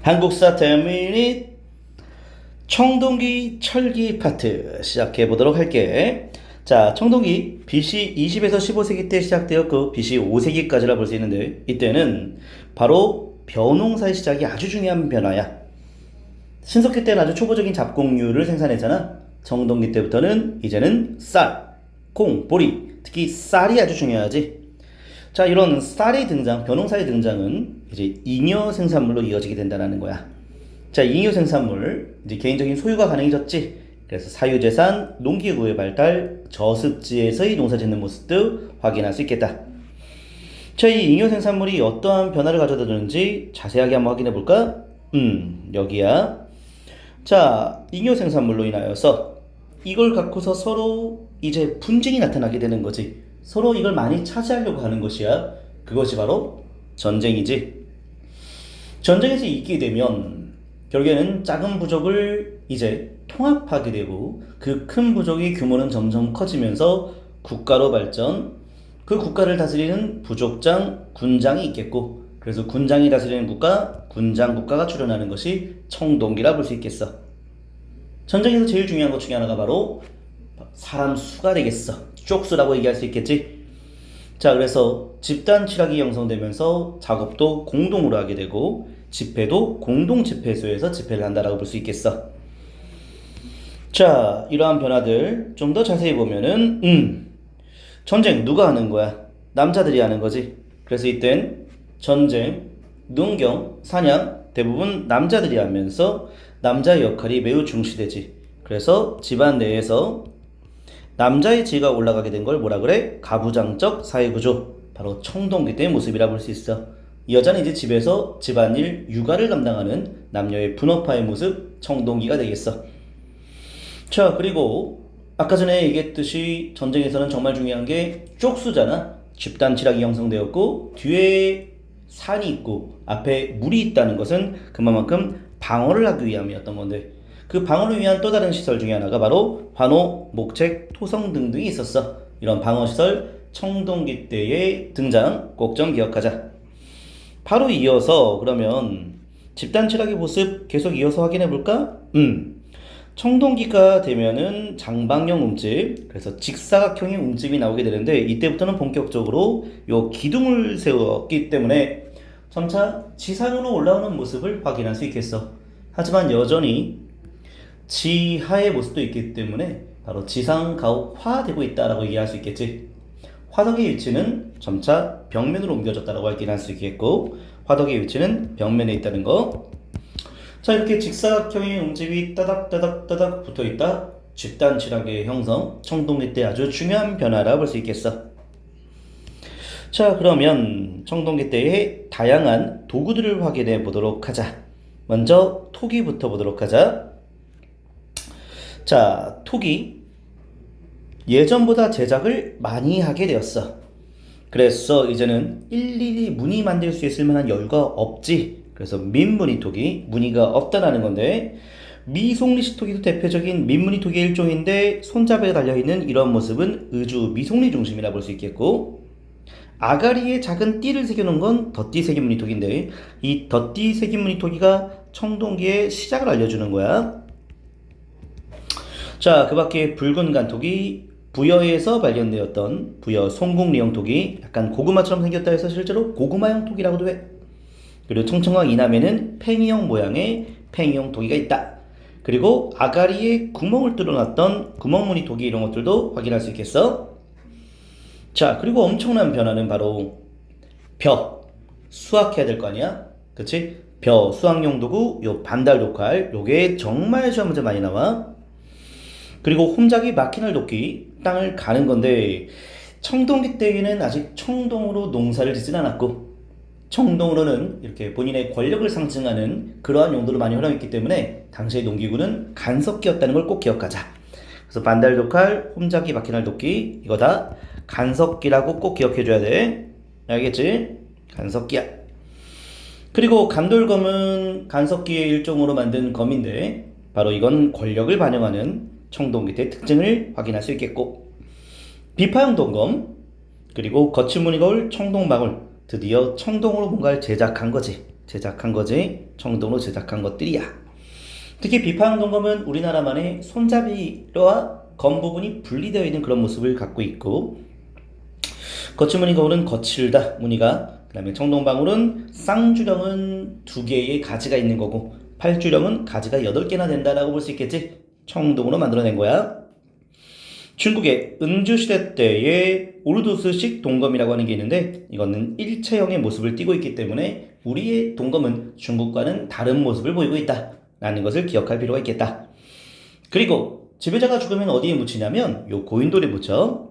한국사 10미닛 청동기 철기 파트 시작해 보도록 할게. 자, 청동기 BC 20에서 15세기 때 시작되었고 BC 5세기까지라 볼 수 있는데, 이때는 바로 벼농사의 시작이 아주 중요한 변화야. 신석기 때는 아주 초보적인 잡곡류를 생산했잖아. 청동기 때부터는 이제는 쌀, 콩, 보리, 특히 쌀이 아주 중요하지. 자, 이런 쌀의 등장, 벼농사의 등장은 이제 잉여 생산물로 이어지게 된다는 거야. 자, 잉여 생산물, 이제 개인적인 소유가 가능해졌지. 그래서 사유재산, 농기구의 발달, 저습지에서의 농사짓는 모습도 확인할 수 있겠다. 자, 이 잉여 생산물이 어떠한 변화를 가져다 주는지 자세하게 한번 확인해 볼까? 여기야. 자, 잉여 생산물로 인하여서 이걸 갖고서 서로 이제 분쟁이 나타나게 되는 거지. 서로 이걸 많이 차지하려고 하는 것이야. 그것이 바로 전쟁이지. 전쟁에서 이기게 되면 결국에는 작은 부족을 이제 통합하게 되고, 그 큰 부족의 규모는 점점 커지면서 국가로 발전, 그 국가를 다스리는 부족장, 군장이 있겠고, 그래서 군장이 다스리는 국가, 군장 국가가 출현하는 것이 청동기라 볼 수 있겠어. 전쟁에서 제일 중요한 것 중에 하나가 바로 사람 수가 되겠어. 쪽수라고 얘기할 수 있겠지. 자, 그래서 집단 칠학이 형성되면서 작업도 공동으로 하게 되고, 집회도 공동 집회소에서 집회를 한다라고 볼 수 있겠어. 자, 이러한 변화들 좀 더 자세히 보면은 전쟁 누가 하는 거야? 남자들이 하는 거지. 그래서 이땐 전쟁, 농경, 사냥 대부분 남자들이 하면서 남자의 역할이 매우 중시되지. 그래서 집안 내에서 남자의 지위가 올라가게 된 걸 뭐라 그래? 가부장적 사회구조. 바로 청동기 때의 모습이라 볼 수 있어. 이 여자는 이제 집에서 집안일, 육아를 담당하는 남녀의 분업화의 모습, 청동기가 되겠어. 자, 그리고 아까 전에 얘기했듯이 전쟁에서는 정말 중요한 게 쪽수잖아. 집단 칠학이 형성되었고, 뒤에 산이 있고 앞에 물이 있다는 것은 그만큼 방어를 하기 위함이었던 건데, 그 방어를 위한 또 다른 시설 중에 하나가 바로 환호, 목책, 토성 등등이 있었어. 이런 방어시설 청동기 때의 등장 꼭 좀 기억하자. 바로 이어서 그러면 집단 칠학의 모습 계속 이어서 확인해 볼까? 청동기가 되면은 장방형 움집, 그래서 직사각형의 움집이 나오게 되는데, 이때부터는 본격적으로 요 기둥을 세웠기 때문에 점차 지상으로 올라오는 모습을 확인할 수 있겠어. 하지만 여전히 지하의 모습도 있기 때문에 바로 지상 가옥화되고 있다라고 얘기할 수 있겠지. 화덕의 위치는 점차 벽면으로 옮겨졌다라고 확인할 수 있겠고, 화덕의 위치는 벽면에 있다는 거. 자, 이렇게 직사각형의 움집이 따닥따닥따닥 붙어있다. 집단 칠학의 형성, 청동기 때 아주 중요한 변화라 볼 수 있겠어. 자, 그러면 청동기 때의 다양한 도구들을 확인해 보도록 하자. 먼저 토기부터 보도록 하자. 자, 토기 예전보다 제작을 많이 하게 되었어. 그래서 이제는 일일이 무늬 만들 수 있을 만한 여유가 없지. 그래서 민무늬 토기, 무늬가 없다라는 건데, 미송리식 토기도 대표적인 민무늬 토기의 일종인데, 손잡이에 달려있는 이런 모습은 의주 미송리 중심이라 볼 수 있겠고, 아가리에 작은 띠를 새겨놓은 건 덧띠 새김무늬 토기인데, 이 덧띠 새김무늬 토기가 청동기의 시작을 알려주는 거야. 자, 그 밖에 붉은 간토기, 부여에서 발견되었던 부여 송궁리형 토기, 약간 고구마처럼 생겼다 해서 실제로 고구마형 토기라고도 해. 그리고 청청강 이남에는 팽이형 모양의 팽이형 토기가 있다. 그리고 아가리에 구멍을 뚫어놨던 구멍무늬 토기, 이런 것들도 확인할 수 있겠어. 자, 그리고 엄청난 변화는 바로 벼. 수확해야 될 거 아니야? 그치? 벼 수확용 도구, 요 반달 독칼, 요게 정말 시험 문제 많이 나와. 그리고 홈작이 마키널 도끼, 땅을 가는 건데, 청동기 때에는 아직 청동으로 농사를 짓진 않았고, 청동으로는 이렇게 본인의 권력을 상징하는 그러한 용도로 많이 활용했기 때문에 당시의 농기구는 간섭기였다는 걸 꼭 기억하자. 그래서 반달독칼, 홈작기, 마키날 도끼, 이거 다 간섭기라고 꼭 기억해줘야 돼. 알겠지? 간섭기야. 그리고 간돌검은 간섭기의 일종으로 만든 검인데, 바로 이건 권력을 반영하는 청동기 때 특징을 확인할 수 있겠고, 비파형 동검, 그리고 거친 무늬가 올 청동방울, 드디어 청동으로 뭔가를 제작한 거지. 제작한 거지. 청동으로 제작한 것들이야. 특히 비파항동검은 우리나라만의 손잡이와 검 부분이 분리되어 있는 그런 모습을 갖고 있고, 거치무늬 거울은 거칠다 무늬가. 그 다음에 청동방울은 쌍주령은 2개의 가지가 있는 거고, 팔주령은 가지가 8개나 된다라고 볼 수 있겠지. 청동으로 만들어낸 거야. 중국의 은주시대 때의 오르도스식 동검이라고 하는 게 있는데, 이거는 일체형의 모습을 띠고 있기 때문에 우리의 동검은 중국과는 다른 모습을 보이고 있다 라는 것을 기억할 필요가 있겠다. 그리고 지배자가 죽으면 어디에 묻히냐면 요 고인돌에 묻혀.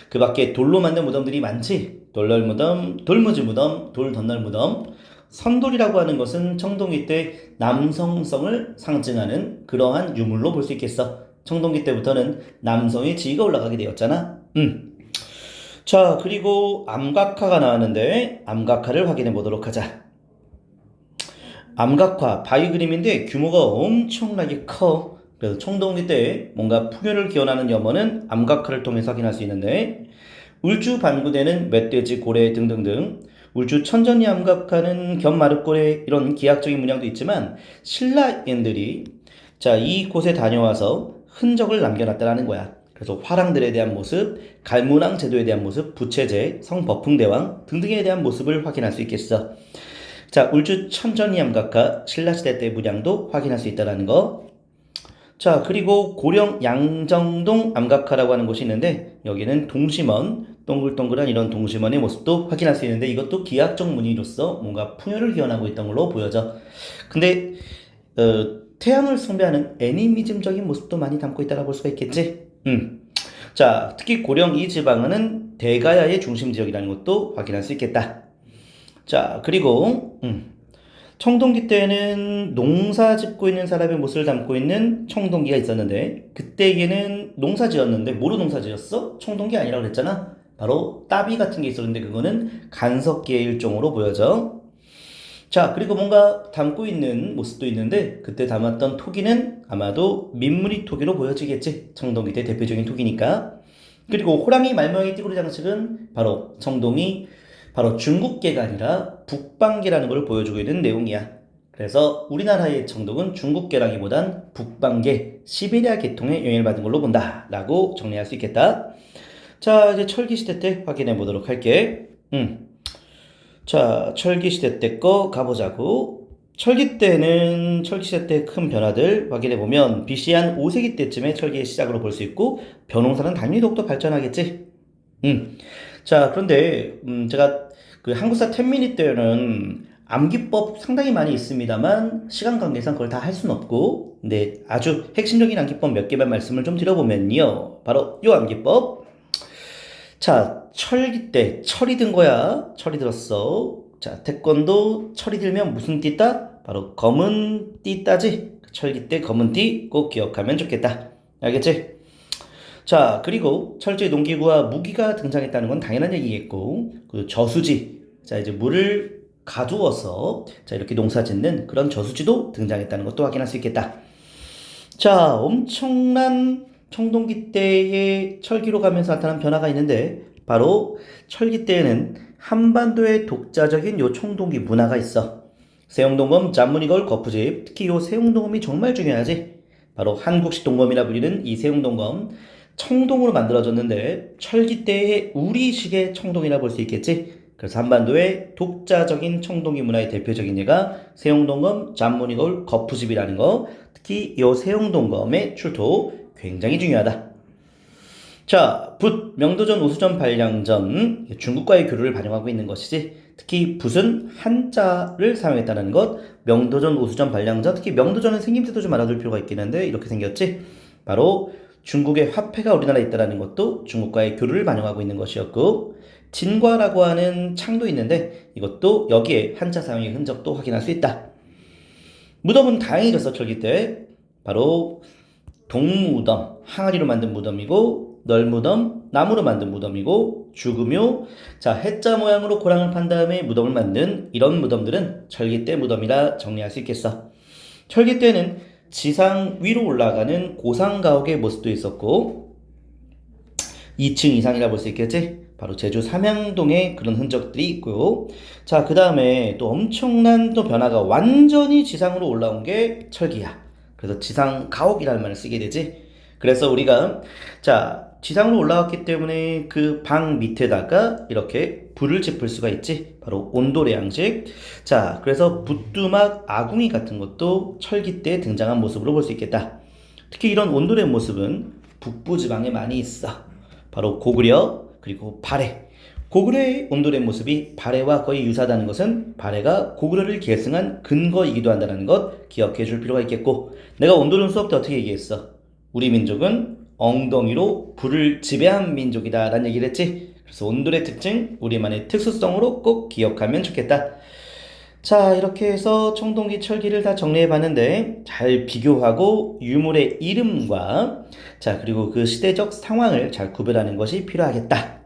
그 밖에 돌로 만든 무덤들이 많지. 돌널 무덤, 돌무지 무덤, 돌덧날 무덤. 선돌이라고 하는 것은 청동기 때 남성성을 상징하는 그러한 유물로 볼 수 있겠어. 청동기 때부터는 남성의 지위가 올라가게 되었잖아. 자, 그리고 암각화가 나왔는데 암각화를 확인해 보도록 하자. 암각화 바위 그림인데 규모가 엄청나게 커. 그래서 청동기 때 뭔가 풍요를 기원하는 염원은 암각화를 통해서 확인할 수 있는데, 울주 반구대는 멧돼지, 고래 등등등, 울주 천전리 암각화는 견마륵고래, 이런 기하학적인 문양도 있지만 신라인들이 자 이곳에 다녀와서 흔적을 남겨놨다라는 거야. 그래서 화랑들에 대한 모습, 갈문왕 제도에 대한 모습, 부채제, 성법흥대왕 등등에 대한 모습을 확인할 수 있겠어. 자, 울주 천전리 암각화 신라시대 때 문양도 확인할 수 있다는 거. 자, 그리고 고령 양정동 암각화라고 하는 곳이 있는데, 여기는 동심원, 동글동글한 이런 동심원의 모습도 확인할 수 있는데, 이것도 기하학적 무늬로서 뭔가 풍요를 기원하고 있던 걸로 보여져. 근데 태양을 숭배하는 애니미즘적인 모습도 많이 담고 있다고 볼 수가 있겠지. 자, 특히 고령 이 지방은 대가야의 중심 지역이라는 것도 확인할 수 있겠다. 자, 그리고 청동기 때는 농사 짓고 있는 사람의 모습을 담고 있는 청동기가 있었는데, 그때에는 농사 지었는데 뭐로 농사 지었어? 청동기 아니라고 그랬잖아. 바로 따비 같은 게 있었는데 그거는 간석기의 일종으로 보여져. 자, 그리고 뭔가 담고 있는 모습도 있는데, 그때 담았던 토기는 아마도 민무리 토기로 보여지겠지. 청동기 때 대표적인 토기니까. 그리고 호랑이 말모양의 띠구리 장식은 바로 청동이 바로 중국계가 아니라 북방계라는 걸 보여주고 있는 내용이야. 그래서 우리나라의 청동은 중국계라기보단 북방계, 시베리아 계통의 영향을 받은 걸로 본다 라고 정리할 수 있겠다. 자, 이제 철기시대 때 확인해 보도록 할게. 자, 철기시대 때 거 가보자고. 철기시대 때 큰 변화들 확인해 보면 BC 한 5세기 때쯤에 철기의 시작으로 볼 수 있고, 벼농사는 당연히 더욱더 발전하겠지. 자, 그런데 제가 그 한국사 10미니 때는 암기법 상당히 많이 있습니다만 시간 관계상 그걸 다 할 수는 없고, 근데 아주 핵심적인 암기법 몇 개만 말씀을 좀 드려보면요, 바로 요 암기법. 자, 철기 때 철이 든 거야. 철이 들었어. 자, 태권도 철이 들면 무슨 띠 따? 바로 검은 띠 따지. 철기 때 검은 띠 꼭 기억하면 좋겠다. 알겠지? 자, 그리고 철제 농기구와 무기가 등장했다는 건 당연한 얘기겠고, 그 저수지, 자 이제 물을 가두어서 자 이렇게 농사 짓는 그런 저수지도 등장했다는 것도 확인할 수 있겠다. 자, 엄청난 청동기 때의 철기로 가면서 나타난 변화가 있는데, 바로 철기 때에는 한반도의 독자적인 요 청동기 문화가 있어. 세용동검, 잔무늬거울, 거푸집, 특히 요 세용동검이 정말 중요하지. 바로 한국식 동검이라 불리는 이 세용동검, 청동으로 만들어졌는데 철기 때의 우리식의 청동이라 볼 수 있겠지. 그래서 한반도의 독자적인 청동기 문화의 대표적인 예가 세용동검, 잔무늬거울, 거푸집이라는 거. 특히 이 세용동검의 출토 굉장히 중요하다. 자, 붓, 명도전, 우수전, 발량전, 중국과의 교류를 반영하고 있는 것이지. 특히 붓은 한자를 사용했다는 것, 명도전, 우수전, 발량전, 특히 명도전은 생김새도 좀 알아둘 필요가 있긴 한데 이렇게 생겼지. 바로 중국의 화폐가 우리나라에 있다는 것도 중국과의 교류를 반영하고 있는 것이었고, 진과라고 하는 창도 있는데 이것도 여기에 한자 사용의 흔적도 확인할 수 있다. 무덤은 다행해졌어. 철기 때 바로 동무덤, 항아리로 만든 무덤이고, 널무덤, 나무로 만든 무덤이고, 주금요, 자 해자 모양으로 고랑을 판 다음에 무덤을 만든 이런 무덤들은 철기 때 무덤이라 정리할 수 있겠어. 철기 때는 지상 위로 올라가는 고상가옥의 모습도 있었고, 2층 이상이라 볼 수 있겠지. 바로 제주 삼양동에 그런 흔적들이 있고요. 자, 그 다음에 또 엄청난 또 변화가 완전히 지상으로 올라온 게 철기야. 그래서 지상 가옥이라는 말을 쓰게 되지. 그래서 우리가 자, 지상으로 올라왔기 때문에 그 방 밑에다가 이렇게 불을 지필 수가 있지. 바로 온돌의 양식. 자, 그래서 부뚜막 아궁이 같은 것도 철기 때 등장한 모습으로 볼 수 있겠다. 특히 이런 온돌의 모습은 북부 지방에 많이 있어. 바로 고구려 그리고 발해. 고구려의 온돌의 모습이 발해와 거의 유사하다는 것은 발해가 고구려를 계승한 근거이기도 한다는 것 기억해 줄 필요가 있겠고, 내가 온돌론 수업 때 어떻게 얘기했어? 우리 민족은 엉덩이로 불을 지배한 민족이다 라는 얘기를 했지. 그래서 온돌의 특징, 우리만의 특수성으로 꼭 기억하면 좋겠다. 자, 이렇게 해서 청동기, 철기를 다 정리해 봤는데 잘 비교하고 유물의 이름과 자, 그리고 그 시대적 상황을 잘 구별하는 것이 필요하겠다.